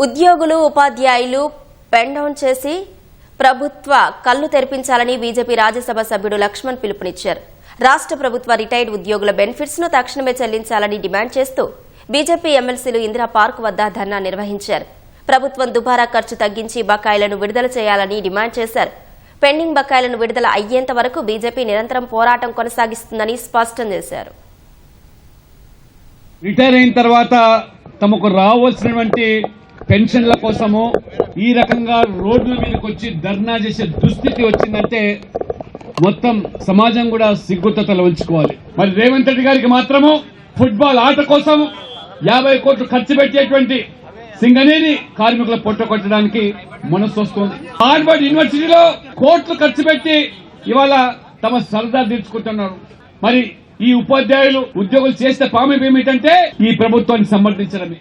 ఉద్యోగులు ఉపాధ్యాయులు pen down చేసి ప్రభుత్వ కళ్లు తెరిపించాలని బీజేపీ రాజ్యసభ సభ్యుడు లక్ష్మణ్ పిలుపునిచ్చారు. రాష్ట్ర ప్రభుత్వ రిటైర్డ్ ఉద్యోగుల బెనిఫిట్స్ ను తక్షణమే చెల్లించాలని డిమాండ్ చేస్తూ బీజేపీ ఎమ్మెల్సీలు ఇందిరా పార్క్ వద్ద ధర్నా నిర్వహించారు. ప్రభుత్వం దుబారా ఖర్చు తగ్గించి బకాయిలను విడుదల చేయాలని డిమాండ్ చేశారు. పెండింగ్ బకాయిలను విడుదల అయ్యేంత వరకు బీజేపీ నిరంతరం పోరాటం కొనసాగిస్తుందని స్పష్టం చేశారు. రిటైర్ అయిన తర్వాత తమకు రావాల్సినటువంటి పెన్షన్ల కోసము ఈ రకంగా రోడ్ల మీదకి వచ్చి ధర్నా చేసే దుస్థితి వచ్చిందంటే మొత్తం సమాజం కూడా సిగ్గుతో తల ఉంచుకోవాలి. మరి రేవంత్ రెడ్డి గారికి మాత్రము ఫుట్బాల్ ఆట కోసం 50 కోట్లు ఖర్చు పెట్టేటువంటి సింగనేని కార్మికుల పొట్ట కొట్టడానికి మనసు వస్తుంది. హార్వర్డ్ యూనివర్సిటీలో కోట్లు ఖర్చు పెట్టి ఇవాళ తమ సరదా తీర్చుకుంటున్నారు. మరి ఈ ఉపాధ్యాయులు ఉద్యోగులు చేస్తే పాము ఏమిటంటే ఈ ప్రభుత్వాన్ని సమర్థించడమే.